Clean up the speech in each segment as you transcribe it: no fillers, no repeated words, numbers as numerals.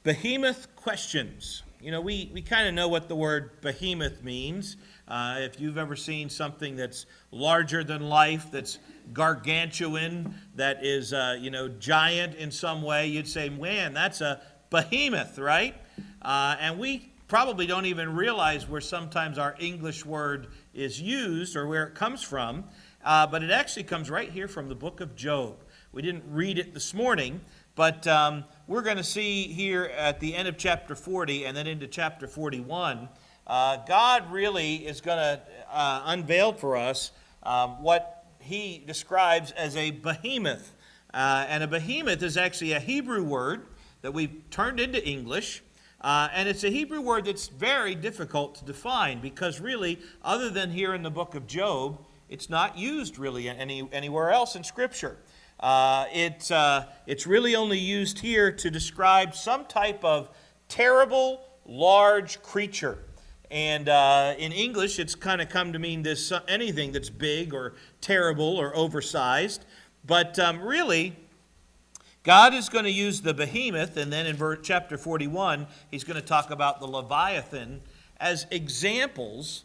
Behemoth Questions. You know, we kind of know what the word behemoth means. If you've ever seen something that's larger than life, that's gargantuan, that is, giant in some way, you'd say, man, that's a behemoth, right? And we probably don't even realize where sometimes our English word is used or where it comes from, but it actually comes right here from the book of Job. We didn't read it this morning, but we're going to see here at the end of chapter 40 and then into chapter 41, God really is going to unveil for us what he describes as a behemoth. And a behemoth is actually a Hebrew word that we've turned into English. And it's a Hebrew word that's very difficult to define because really, other than here in the book of Job, it's not used really anywhere else in Scripture. It's really only used here to describe some type of terrible, large creature. And in English, it's kind of come to mean this anything that's big or terrible or oversized. But really, God is going to use the behemoth, and then in chapter 41, he's going to talk about the Leviathan as examples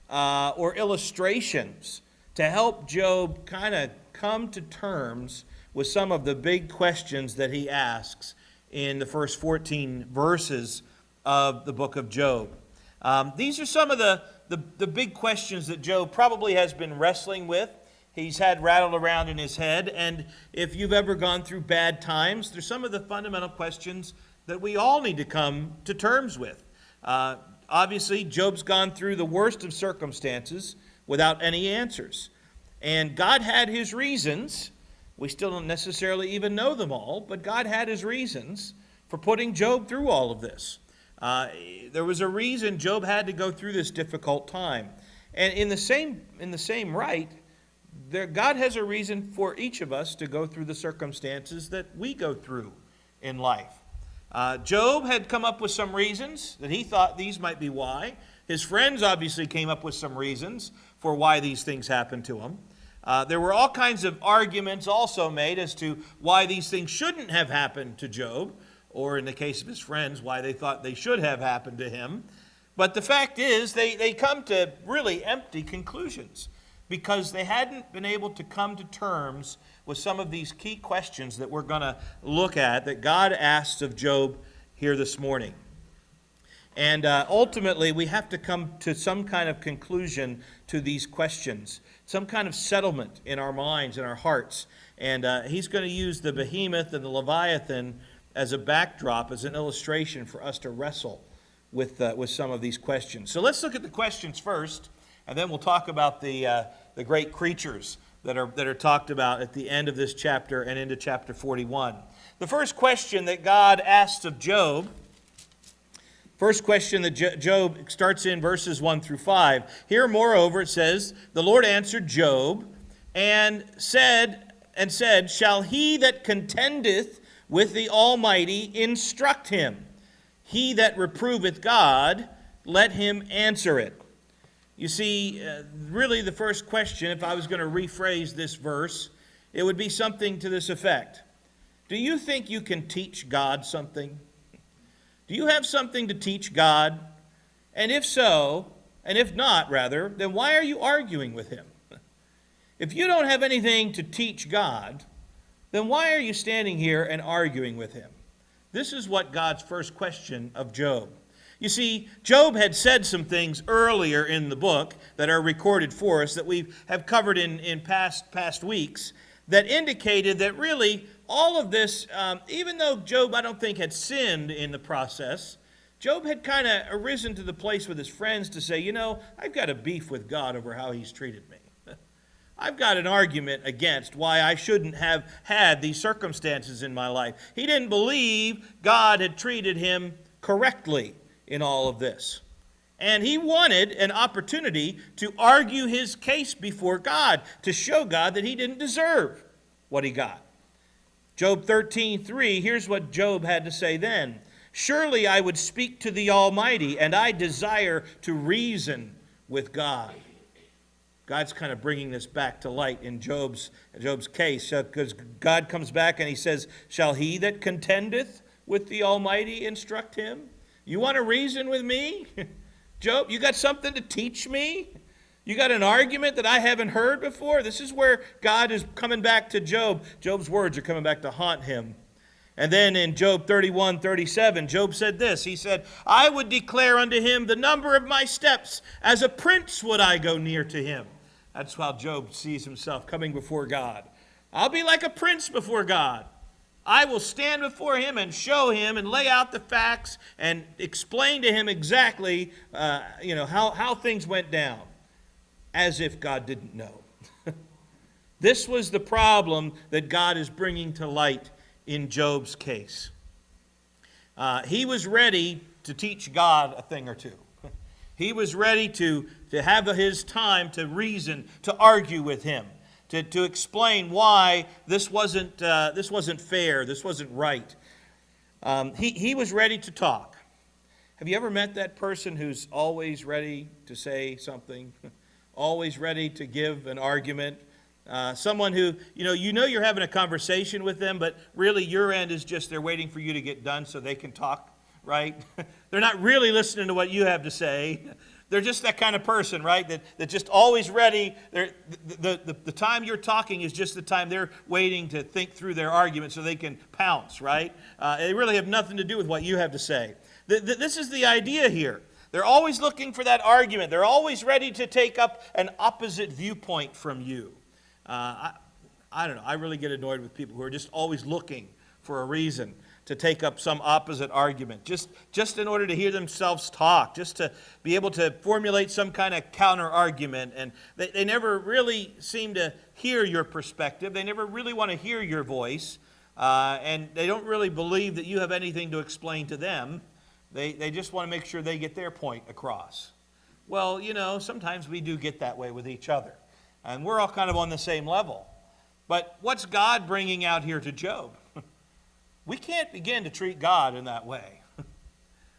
or illustrations to help Job kind of come to terms with some of the big questions that he asks in the first 14 verses of the book of Job. These are some of the big questions that Job probably has been wrestling with. He's had rattled around in his head, and if you've ever gone through bad times, there's some of the fundamental questions that we all need to come to terms with. Obviously, Job's gone through the worst of circumstances without any answers. And God had his reasons. We still don't necessarily even know them all, but God had his reasons for putting Job through all of this. There was a reason Job had to go through this difficult time. And in the same right, God has a reason for each of us to go through the circumstances that we go through in life. Job had come up with some reasons that he thought these might be why. His friends obviously came up with some reasons for why these things happened to him. There were all kinds of arguments also made as to why these things shouldn't have happened to Job, or in the case of his friends, why they thought they should have happened to him. But the fact is, they come to really empty conclusions because they hadn't been able to come to terms with some of these key questions that we're going to look at that God asked of Job here this morning. And ultimately, we have to come to some kind of conclusion to these questions, some kind of settlement in our minds and our hearts. And he's going to use the behemoth and the Leviathan as a backdrop, as an illustration for us to wrestle with some of these questions. So let's look at the questions first, and then we'll talk about the great creatures that are talked about at the end of this chapter and into chapter 41. The first question that God asked of Job, first question that Job starts in verses 1 through 5. Here, moreover, it says, "The Lord answered Job and said, Shall he that contendeth with the Almighty instruct him? He that reproveth God, let him answer it." You see, really the first question, if I was going to rephrase this verse, it would be something to this effect. Do you think you can teach God something? Do you have something to teach God? And if so, and if not, rather, then why are you arguing with him? If you don't have anything to teach God, then why are you standing here and arguing with him? This is what God's first question of Job. You see, Job had said some things earlier in the book that are recorded for us that we have covered in past weeks that indicated that really all of this, even though Job, I don't think, had sinned in the process, Job had kind of arisen to the place with his friends to say, I've got a beef with God over how he's treated me. I've got an argument against why I shouldn't have had these circumstances in my life. He didn't believe God had treated him correctly in all of this. And he wanted an opportunity to argue his case before God, to show God that he didn't deserve what he got. Job 13:3, here's what Job had to say then. "Surely I would speak to the Almighty, and I desire to reason with God." God's kind of bringing this back to light in Job's case, because God comes back and he says, "Shall he that contendeth with the Almighty instruct him? You want to reason with me? Job, you got something to teach me? You got an argument that I haven't heard before? This is where God is coming back to Job. Job's words are coming back to haunt him. And then in Job 31:37, Job said this. He said, I would declare unto him the number of my steps. As a prince would I go near to him. That's how Job sees himself coming before God. I'll be like a prince before God. I will stand before him and show him and lay out the facts and explain to him exactly how things went down, as if God didn't know. This was the problem that God is bringing to light in Job's case. He was ready to teach God a thing or two. He was ready to have his time to reason, to argue with him, to explain why this wasn't fair, this wasn't right. He was ready to talk. Have you ever met that person who's always ready to say something, always ready to give an argument? Someone who, you're having a conversation with them, but really your end is just they're waiting for you to get done so they can talk, right? They're not really listening to what you have to say. They're just that kind of person, right? That just always ready. The time you're talking is just the time they're waiting to think through their argument so they can pounce, right? They really have nothing to do with what you have to say. This is the idea here. They're always looking for that argument. They're always ready to take up an opposite viewpoint from you. I don't know. I really get annoyed with people who are just always looking for a reason to take up some opposite argument, just in order to hear themselves talk, just to be able to formulate some kind of counter argument. And they never really seem to hear your perspective. They never really want to hear your voice. And they don't really believe that you have anything to explain to them. They just want to make sure they get their point across. Well, sometimes we do get that way with each other. And we're all kind of on the same level. But what's God bringing out here to Job? We can't begin to treat God in that way.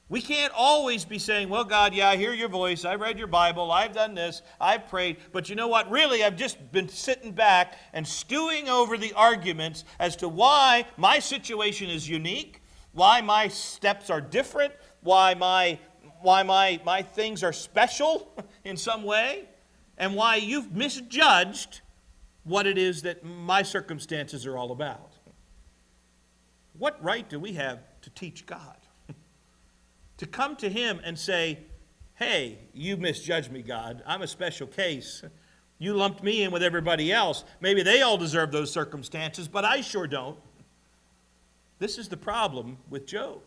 We can't always be saying, well, God, yeah, I hear your voice. I read your Bible. I've done this. I've prayed. But you know what? Really, I've just been sitting back and stewing over the arguments as to why my situation is unique, why my steps are different, why my things are special in some way, and why you've misjudged what it is that my circumstances are all about. What right do we have to teach God? To come to him and say, hey, you misjudged me, God. I'm a special case. You lumped me in with everybody else. Maybe they all deserve those circumstances, but I sure don't. This is the problem with Job.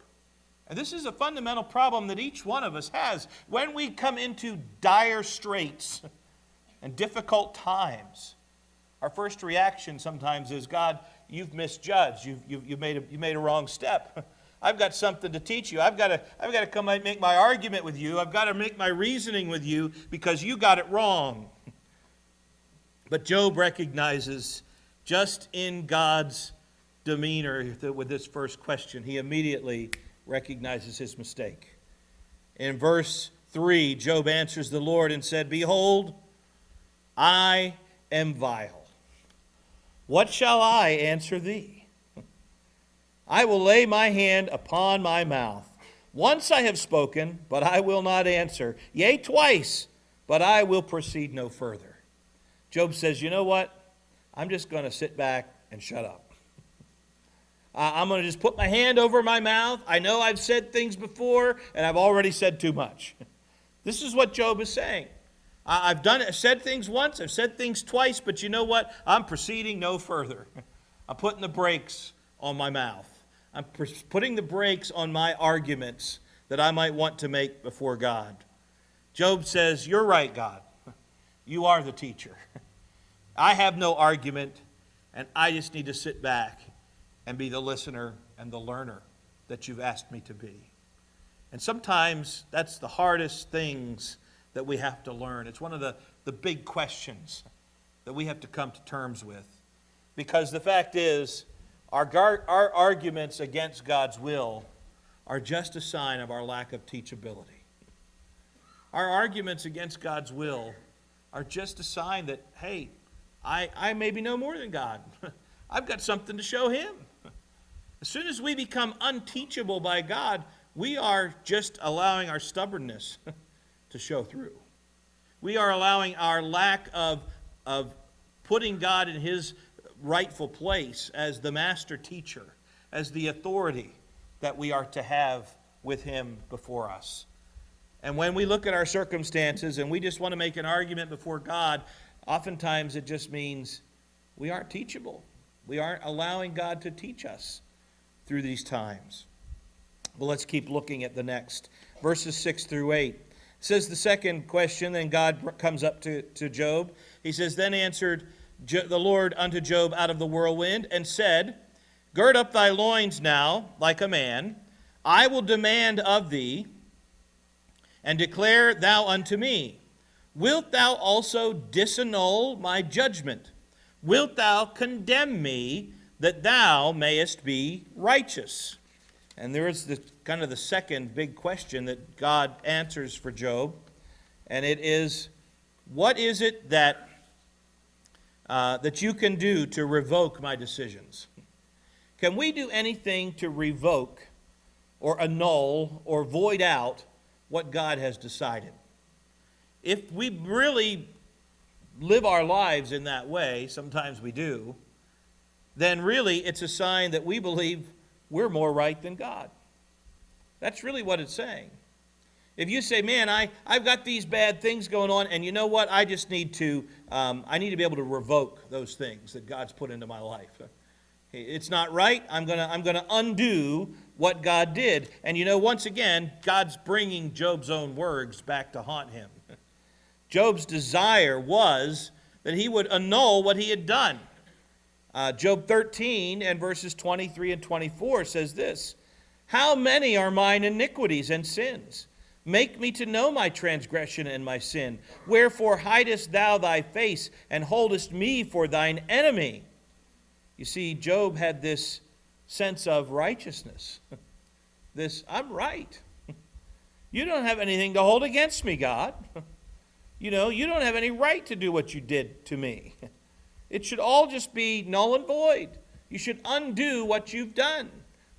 And this is a fundamental problem that each one of us has. When we come into dire straits and difficult times, our first reaction sometimes is, God, you've misjudged. You've made a wrong step. I've got something to teach you. I've got to come and make my argument with you. I've got to make my reasoning with you because you got it wrong. But Job recognizes just in God's demeanor with this first question, he immediately recognizes his mistake. In verse 3, Job answers the Lord and said, behold, I am vile. What shall I answer thee? I will lay my hand upon my mouth. Once I have spoken, but I will not answer. Yea, twice, but I will proceed no further. Job says, you know what? I'm just going to sit back and shut up. I'm going to just put my hand over my mouth. I know I've said things before, and I've already said too much. This is what Job is saying. I've said things once, I've said things twice, but you know what? I'm proceeding no further. I'm putting the brakes on my mouth. I'm putting the brakes on my arguments that I might want to make before God. Job says, you're right, God. You are the teacher. I have no argument, and I just need to sit back and be the listener and the learner that you've asked me to be. And sometimes that's the hardest things that we have to learn. It's one of the big questions that we have to come to terms with. Because the fact is, our arguments against God's will are just a sign of our lack of teachability. Our arguments against God's will are just a sign that, hey, I maybe know more than God. I've got something to show him. As soon as we become unteachable by God, we are just allowing our stubbornness to show through. We are allowing our lack of putting God in his rightful place as the master teacher, as the authority that we are to have with him before us. And when we look at our circumstances and we just want to make an argument before God, oftentimes it just means we aren't teachable. We aren't allowing God to teach us through these times. Well, let's keep looking at the next. Verses 6 through 8. It says the second question, then God comes up to Job. He says, then answered the Lord unto Job out of the whirlwind, and said, gird up thy loins now, like a man. I will demand of thee, and declare thou unto me. Wilt thou also disannul my judgment? Wilt thou condemn me, that thou mayest be righteous? And there is the second big question that God answers for Job, and it is, what is it that you can do to revoke my decisions? Can we do anything to revoke or annul or void out what God has decided? If we really live our lives in that way, sometimes we do, then really it's a sign that we believe we're more right than God. That's really what it's saying. If you say, man, I've got these bad things going on, and you know what, I just need to, I need to be able to revoke those things that God's put into my life. It's not right. I'm gonna undo what God did. And you know, once again, God's bringing Job's own words back to haunt him. Job's desire was that he would annul what he had done. Job 13 and verses 23 and 24 says this, how many are mine iniquities and sins? Make me to know my transgression and my sin. Wherefore hidest thou thy face, and holdest me for thine enemy? You see, Job had this sense of righteousness. This, I'm right. You don't have anything to hold against me, God. You know, you don't have any right to do what you did to me. It should all just be null and void. You should undo what you've done.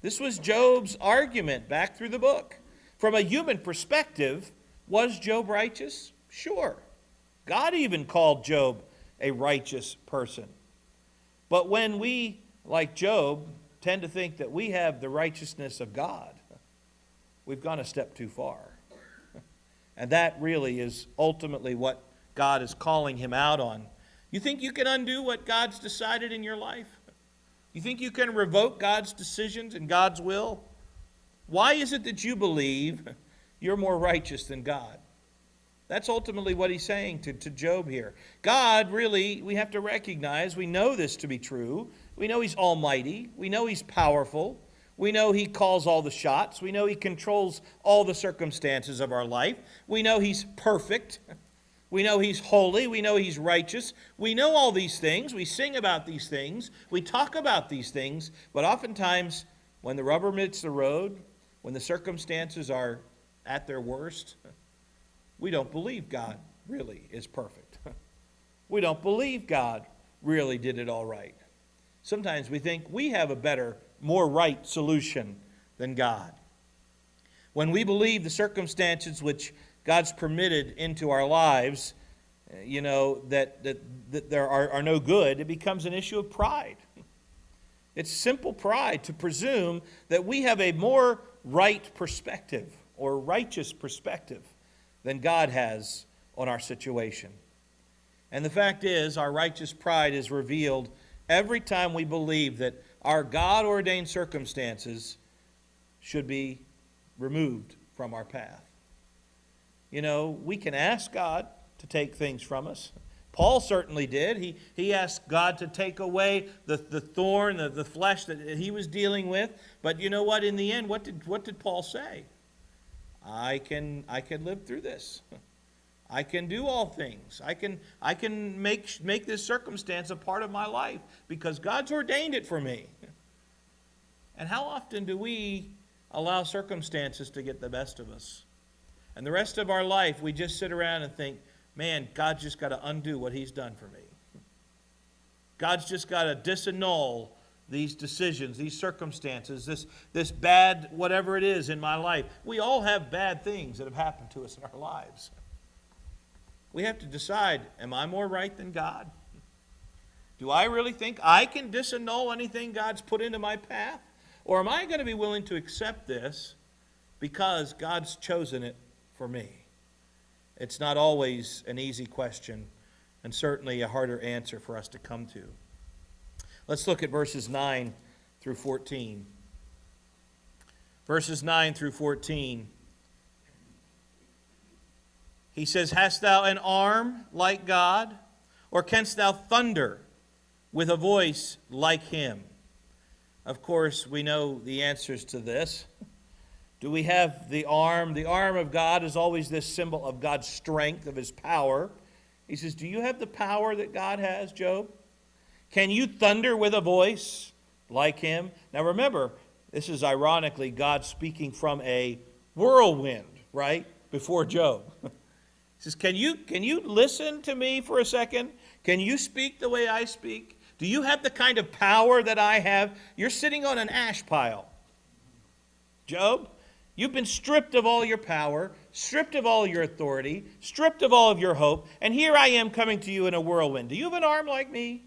This was Job's argument back through the book. From a human perspective, was Job righteous? Sure. God even called Job a righteous person. But when we, like Job, tend to think that we have the righteousness of God, we've gone a step too far. And that really is ultimately what God is calling him out on. You think you can undo what God's decided in your life? You think you can revoke God's decisions and God's will? Why is it that you believe you're more righteous than God? That's ultimately what he's saying to Job here. God, really, we have to recognize, we know this to be true. We know he's almighty. We know he's powerful. We know he calls all the shots. We know he controls all the circumstances of our life. We know he's perfect. We know he's holy. We know he's righteous. We know all these things. We sing about these things. We talk about these things. But oftentimes, when the rubber meets the road, when the circumstances are at their worst, we don't believe God really is perfect. We don't believe God really did it all right. Sometimes we think we have a better, more right solution than God. When we believe the circumstances which God's permitted into our lives, that there are no good, it becomes an issue of pride. It's simple pride to presume that we have a more right perspective or righteous perspective than God has on our situation. And the fact is, our righteous pride is revealed every time we believe that our God-ordained circumstances should be removed from our path. You know, we can ask God to take things from us. Paul certainly did. He asked God to take away the thorn, the flesh that he was dealing with. But you know what? In the end, what did Paul say? I can live through this. I can do all things. I can make this circumstance a part of my life because God's ordained it for me. And how often do we allow circumstances to get the best of us? And the rest of our life, we just sit around and think, man, God's just got to undo what he's done for me. God's just got to disannul these decisions, these circumstances, this bad whatever it is in my life. We all have bad things that have happened to us in our lives. We have to decide, am I more right than God? Do I really think I can disannul anything God's put into my path? Or am I going to be willing to accept this because God's chosen it for me? It's not always an easy question, and certainly a harder answer for us to come to. Let's look at verses 9 through 14. Verses 9 through 14. He says, "Hast thou an arm like God? Or canst thou thunder with a voice like him?" Of course, we know the answers to this. Do we have the arm? The arm of God is always this symbol of God's strength, of his power. He says, do you have the power that God has, Job? Can you thunder with a voice like him? Now remember, this is ironically God speaking from a whirlwind, right, before Job. He says, can you listen to me for a second? Can you speak the way I speak? Do you have the kind of power that I have? You're sitting on an ash pile. Job, you've been stripped of all your power, stripped of all your authority, stripped of all of your hope, and here I am coming to you in a whirlwind. Do you have an arm like me?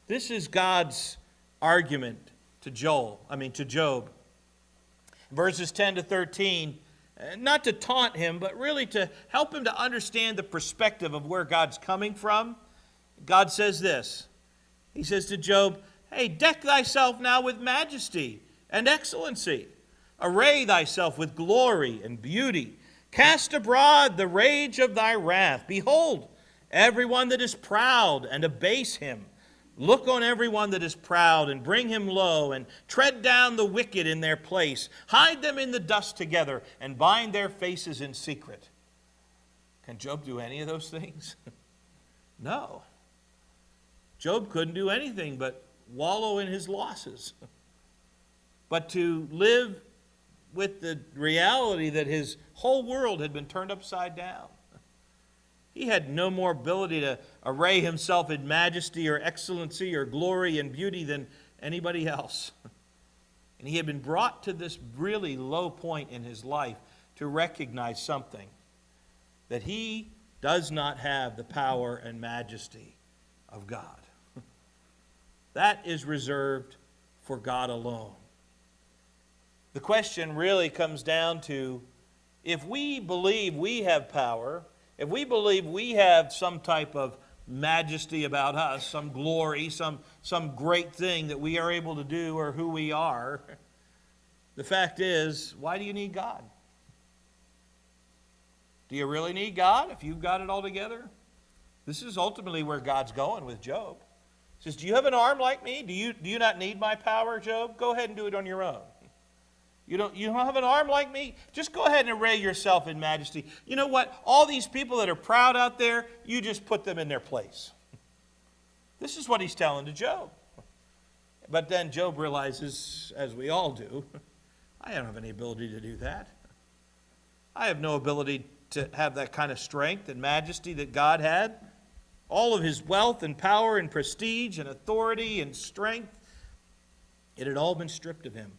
This is God's argument to Job. Verses 10 to 13, not to taunt him, but really to help him to understand the perspective of where God's coming from. God says this. He says to Job, hey, deck thyself now with majesty and excellency. Array thyself with glory and beauty. Cast abroad the rage of thy wrath. Behold, everyone that is proud, and abase him. Look on everyone that is proud, and bring him low, and tread down the wicked in their place. Hide them in the dust together, and bind their faces in secret. Can Job do any of those things? No. Job couldn't do anything but wallow in his losses. But to live with the reality that his whole world had been turned upside down. He had no more ability to array himself in majesty or excellency or glory and beauty than anybody else. And he had been brought to this really low point in his life to recognize something, that he does not have the power and majesty of God. That is reserved for God alone. The question really comes down to, if we believe we have power, if we believe we have some type of majesty about us, some glory, some great thing that we are able to do or who we are, the fact is, why do you need God? Do you really need God if you've got it all together? This is ultimately where God's going with Job. He says, do you have an arm like me? Do you not need my power, Job? Go ahead and do it on your own. You don't have an arm like me? Just go ahead and array yourself in majesty. You know what? All these people that are proud out there, you just put them in their place. This is what he's telling to Job. But then Job realizes, as we all do, I don't have any ability to do that. I have no ability to have that kind of strength and majesty that God had. All of his wealth and power and prestige and authority and strength, it had all been stripped of him.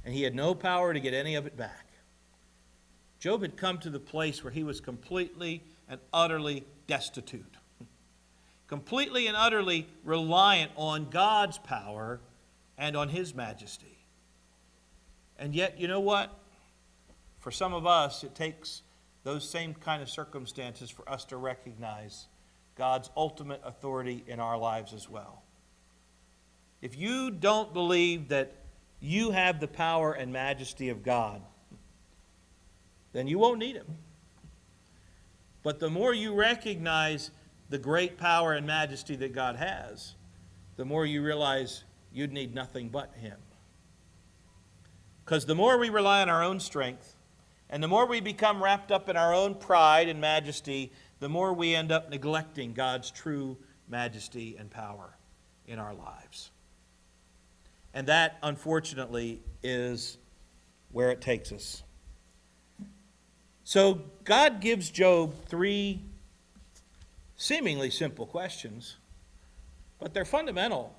And he had no power to get any of it back. Job had come to the place where he was completely and utterly destitute. Completely and utterly reliant on God's power and on his majesty. And yet, you know what? For some of us, it takes those same kind of circumstances for us to recognize God's ultimate authority in our lives as well. If you don't believe that you have the power and majesty of God, then you won't need him. But the more you recognize the great power and majesty that God has, the more you realize you'd need nothing but him. Because the more we rely on our own strength, and the more we become wrapped up in our own pride and majesty, the more we end up neglecting God's true majesty and power in our lives. And that, unfortunately, is where it takes us. So God gives Job 3 seemingly simple questions. but they're fundamental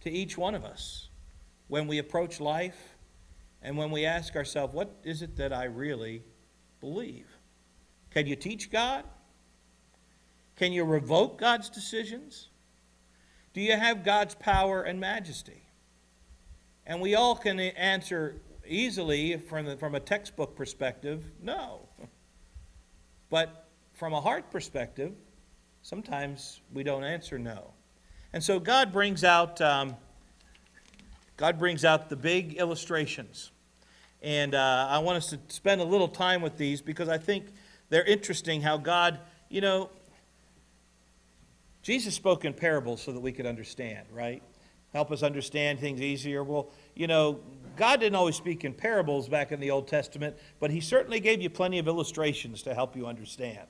to each one of us when we approach life and when we ask ourselves, what is it that I really believe? Can you teach God? Can you revoke God's decisions? Do you have God's power and majesty? And we all can answer easily from a textbook perspective, no. But from a heart perspective, sometimes we don't answer no. And so God brings out the big illustrations. And I want us to spend a little time with these because I think they're interesting how God, Jesus spoke in parables so that we could understand, right? Help us understand things easier. Well, God didn't always speak in parables back in the Old Testament, but he certainly gave you plenty of illustrations to help you understand.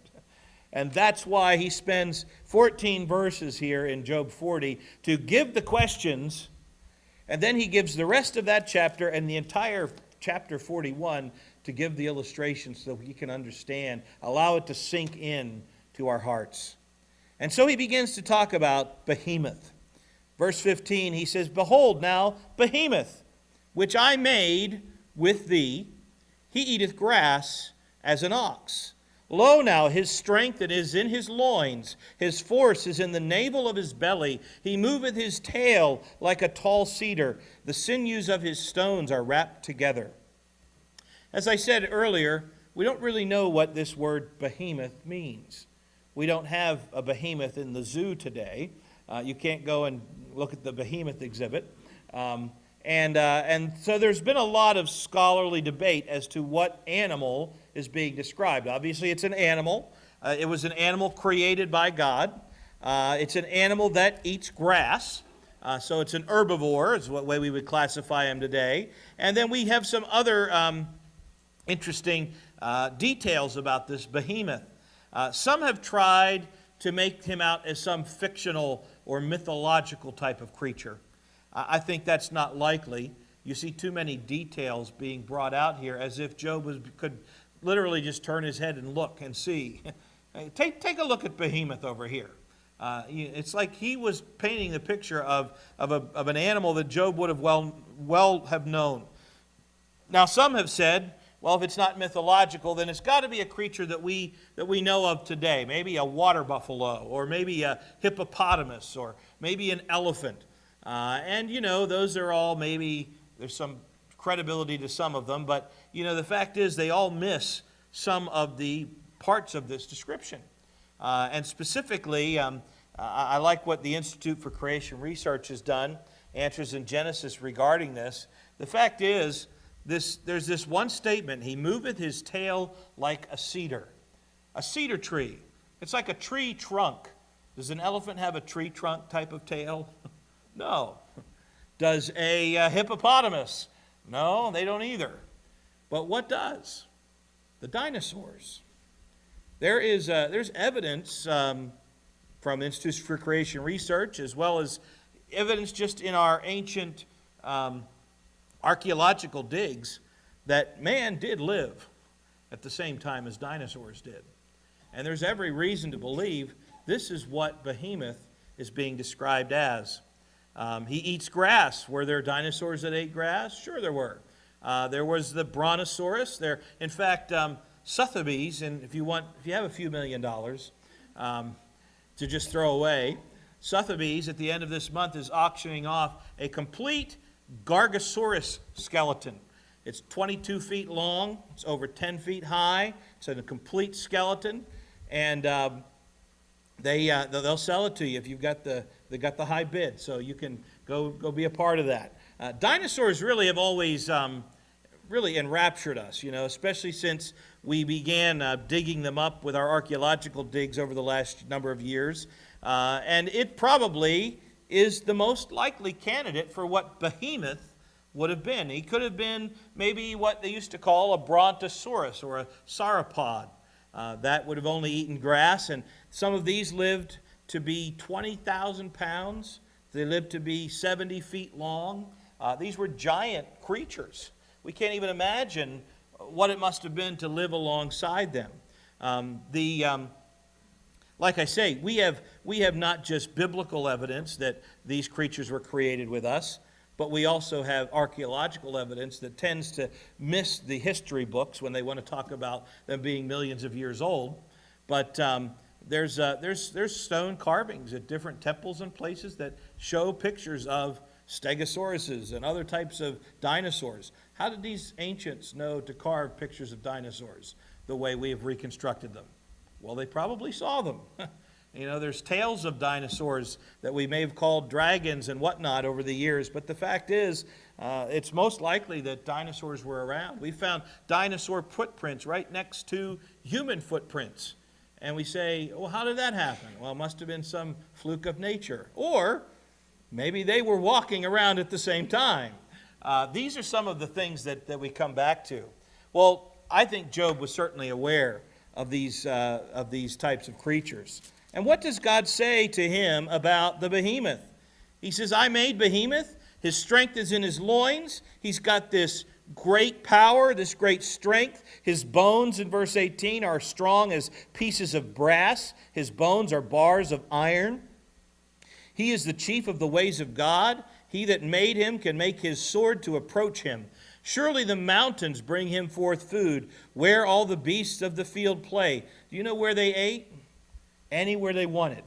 And that's why he spends 14 verses here in Job 40 to give the questions, and then he gives the rest of that chapter and the entire chapter 41 to give the illustrations so we can understand, allow it to sink in to our hearts. And so he begins to talk about Behemoth. Verse 15, he says, "Behold now, Behemoth, which I made with thee, he eateth grass as an ox. Lo now, his strength is in his loins, his force is in the navel of his belly. He moveth his tail like a tall cedar. The sinews of his stones are wrapped together." As I said earlier, we don't really know what this word behemoth means. We don't have a behemoth in the zoo today. You can't go and look at the behemoth exhibit. And so there's been a lot of scholarly debate as to what animal is being described. Obviously, it's an animal. It was an animal created by God. It's an animal that eats grass. So it's an herbivore is what way we would classify him today. And then we have some other interesting details about this behemoth. Some have tried to make him out as some fictional or mythological type of creature. I think that's not likely. You see too many details being brought out here as if Job could literally just turn his head and look and see. Take a look at Behemoth over here. It's like he was painting the picture of an animal that Job would have well have known. Now some have said, well, if it's not mythological, then it's got to be a creature that we know of today. Maybe a water buffalo, or maybe a hippopotamus, or maybe an elephant. And those are all maybe, there's some credibility to some of them, but, the fact is they all miss some of the parts of this description. And specifically, I like what the Institute for Creation Research has done, Answers in Genesis regarding this. The fact is, there's this one statement, he moveth his tail like a cedar tree. It's like a tree trunk. Does an elephant have a tree trunk type of tail? No. Does a hippopotamus? No, they don't either. But what does? The dinosaurs. There's evidence from Institute for Creation Research, as well as evidence just in our ancient archaeological digs, that man did live at the same time as dinosaurs did. And there's every reason to believe this is what Behemoth is being described as. He eats grass. Were there dinosaurs that ate grass? Sure there were. There was the Brontosaurus. In fact, Sotheby's, and if you have a few $1,000,000 to just throw away, Sotheby's at the end of this month is auctioning off a complete Gargosaurus skeleton. It's 22 feet long. It's over 10 feet high. It's a complete skeleton, and they'll sell it to you if you've got they got the high bid. So you can go be a part of that. Dinosaurs really have always really enraptured us, especially since we began digging them up with our archaeological digs over the last number of years. And it probably is the most likely candidate for what Behemoth would have been. He could have been maybe what they used to call a Brontosaurus or a sauropod. That would have only eaten grass, and some of these lived to be 20,000 pounds. They lived to be 70 feet long. These were giant creatures. We can't even imagine what it must have been to live alongside them. Like I say, we have not just biblical evidence that these creatures were created with us, but we also have archaeological evidence that tends to miss the history books when they want to talk about them being millions of years old. But there's stone carvings at different temples and places that show pictures of stegosauruses and other types of dinosaurs. How did these ancients know to carve pictures of dinosaurs the way we have reconstructed them? Well, they probably saw them. There's tales of dinosaurs that we may have called dragons and whatnot over the years, but the fact is, it's most likely that dinosaurs were around. We found dinosaur footprints right next to human footprints. And we say, well, how did that happen? Well, it must have been some fluke of nature. Or maybe they were walking around at the same time. These are some of the things that we come back to. Well, I think Job was certainly aware of these types of creatures. And what does God say to him about the behemoth? He says, I made Behemoth. His strength is in his loins. He's got this great power, this great strength. His bones, in verse 18, are strong as pieces of brass. His bones are bars of iron. He is the chief of the ways of God. He that made him can make his sword to approach him. Surely the mountains bring him forth food, where all the beasts of the field play. Do you know where they ate? Anywhere they wanted.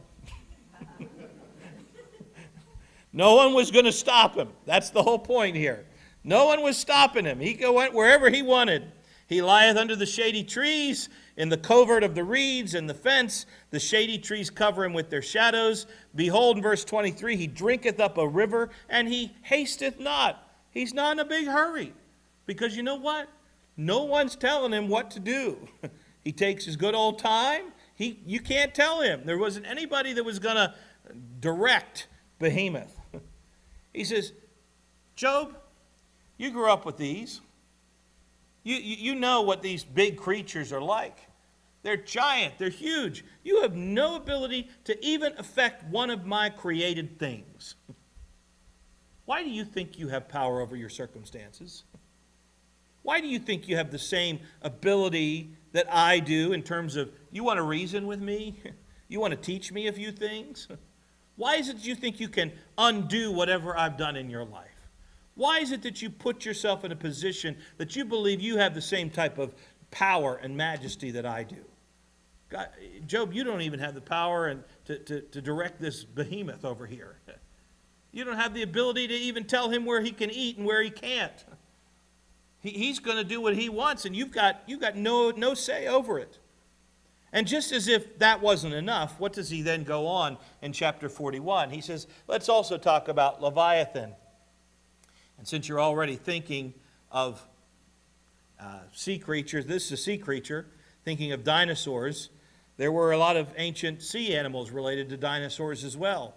No one was going to stop him. That's the whole point here. No one was stopping him. He went wherever he wanted. He lieth under the shady trees, in the covert of the reeds and the fence. The shady trees cover him with their shadows. Behold, in verse 23, he drinketh up a river, and he hasteth not. He's not in a big hurry. Because you know what? No one's telling him what to do. He takes his good old time. You can't tell him. There wasn't anybody that was going to direct Behemoth. He says, Job, you grew up with these. You know what these big creatures are like. They're giant. They're huge. You have no ability to even affect one of my created things. Why do you think you have power over your circumstances? Why do you think you have the same ability that I do in terms of, you want to reason with me? You want to teach me a few things? Why is it that you think you can undo whatever I've done in your life? Why is it that you put yourself in a position that you believe you have the same type of power and majesty that I do? God, Job, you don't even have the power to direct this behemoth over here. You don't have the ability to even tell him where he can eat and where he can't. He's going to do what he wants, and you've got no say over it. And just as if that wasn't enough, what does he then go on in chapter 41? He says, let's also talk about Leviathan. And since you're already thinking of sea creatures, this is a sea creature, thinking of dinosaurs, there were a lot of ancient sea animals related to dinosaurs as well.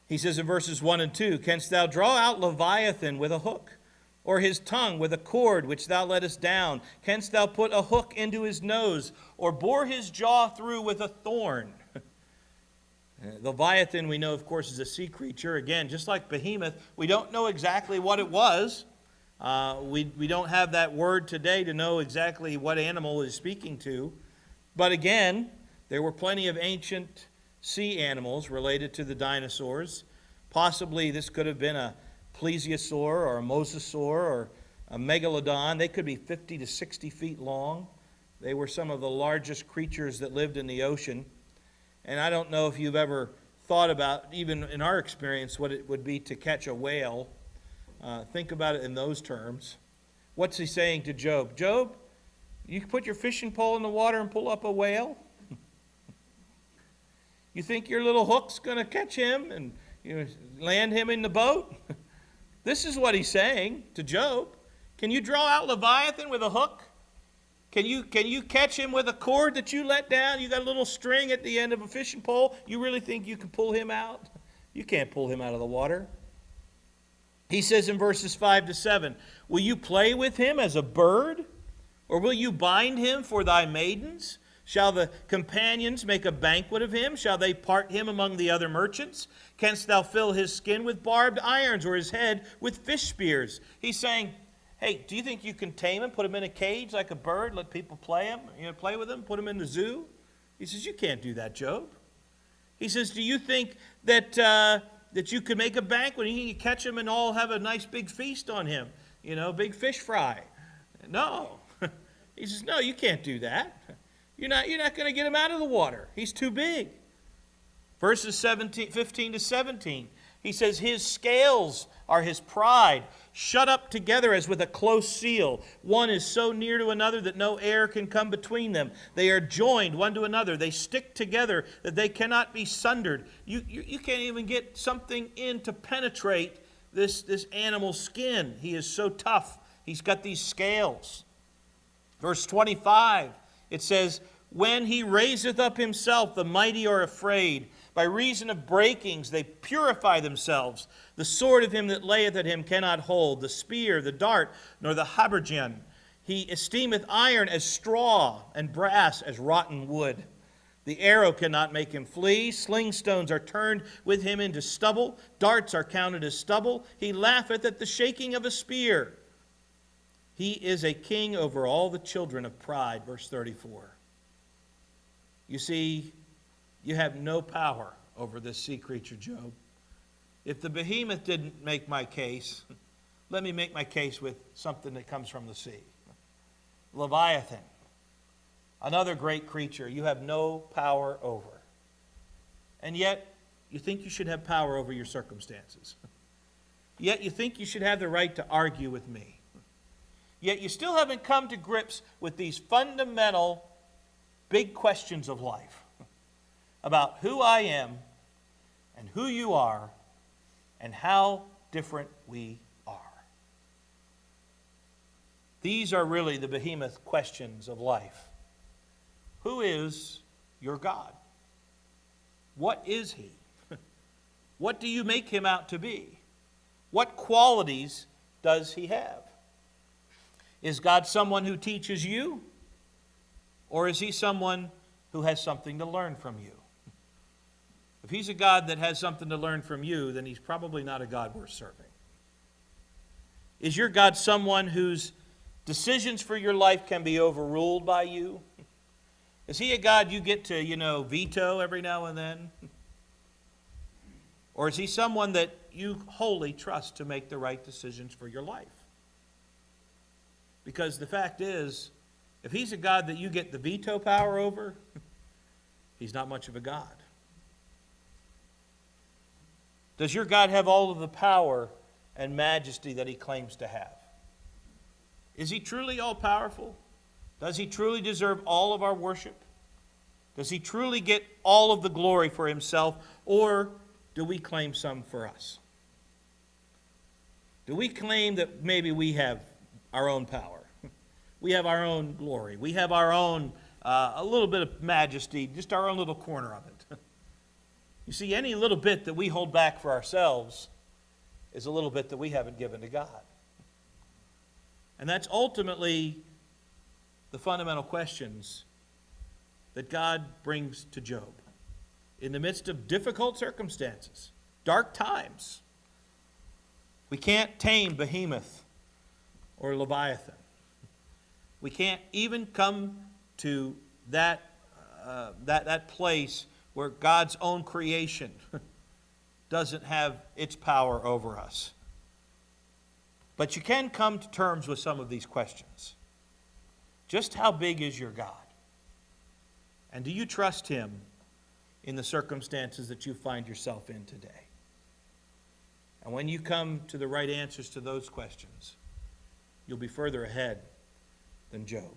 He says in verses 1 and 2, canst thou draw out Leviathan with a hook, or his tongue with a cord which thou lettest down? Canst thou put a hook into his nose, or bore his jaw through with a thorn? Leviathan, we know, of course, is a sea creature. Again, just like Behemoth, we don't know exactly what it was. We don't have that word today to know exactly what animal is speaking to. But again, there were plenty of ancient sea animals related to the dinosaurs. Possibly this could have been a plesiosaur or a mosasaur or a megalodon. They could be 50 to 60 feet long. They were some of the largest creatures that lived in the ocean. And I don't know if you've ever thought about, even in our experience, what it would be to catch a whale. Think about it in those terms. What's he saying to Job? Job, you can put your fishing pole in the water and pull up a whale? You think your little hook's going to catch him and land him in the boat? This is what he's saying to Job. Can you draw out Leviathan with a hook? Can you catch him with a cord that you let down? You got a little string at the end of a fishing pole. You really think you can pull him out? You can't pull him out of the water. He says in verses 5 to 7, will you play with him as a bird? Or will you bind him for thy maidens? Shall the companions make a banquet of him? Shall they part him among the other merchants? Canst thou fill his skin with barbed irons, or his head with fish spears? He's saying, hey, do you think you can tame him, put him in a cage like a bird, let people play him, play with him, put him in the zoo? He says, you can't do that, Job. He says, do you think that you could make a banquet and you catch him and all have a nice big feast on him? Big fish fry. No. He says, no, you can't do that. You're not going to get him out of the water. He's too big. Verses 15 to 17. He says, his scales are his pride, shut up together as with a close seal. One is so near to another that no air can come between them. They are joined one to another. They stick together that they cannot be sundered. You can't even get something in to penetrate this animal's skin. He is so tough. He's got these scales. Verse 25, it says, when he raiseth up himself, the mighty are afraid. By reason of breakings, they purify themselves. The sword of him that layeth at him cannot hold, the spear, the dart, nor the habergeon. He esteemeth iron as straw, and brass as rotten wood. The arrow cannot make him flee. Sling stones are turned with him into stubble. Darts are counted as stubble. He laugheth at the shaking of a spear. He is a king over all the children of pride. Verse 34. You see, you have no power over this sea creature, Job. If the behemoth didn't make my case, let me make my case with something that comes from the sea. Leviathan, another great creature you have no power over. And yet, you think you should have power over your circumstances. Yet you think you should have the right to argue with me. Yet you still haven't come to grips with these fundamental big questions of life about who I am and who you are and how different we are. These are really the behemoth questions of life. Who is your God? What is he? What do you make him out to be? What qualities does he have? Is God someone who teaches you? Or is he someone who has something to learn from you? If he's a God that has something to learn from you, then he's probably not a God worth serving. Is your God someone whose decisions for your life can be overruled by you? Is he a God you get to, veto every now and then? Or is he someone that you wholly trust to make the right decisions for your life? Because the fact is, if he's a God that you get the veto power over, he's not much of a God. Does your God have all of the power and majesty that he claims to have? Is he truly all-powerful? Does he truly deserve all of our worship? Does he truly get all of the glory for himself, or do we claim some for us? Do we claim that maybe we have our own power? We have our own glory. We have our own, a little bit of majesty, just our own little corner of it. You see, any little bit that we hold back for ourselves is a little bit that we haven't given to God. And that's ultimately the fundamental questions that God brings to Job. In the midst of difficult circumstances, dark times, we can't tame Behemoth or Leviathan. We can't even come to that place where God's own creation doesn't have its power over us. But you can come to terms with some of these questions. Just how big is your God? And do you trust him in the circumstances that you find yourself in today? And when you come to the right answers to those questions, you'll be further ahead than Job.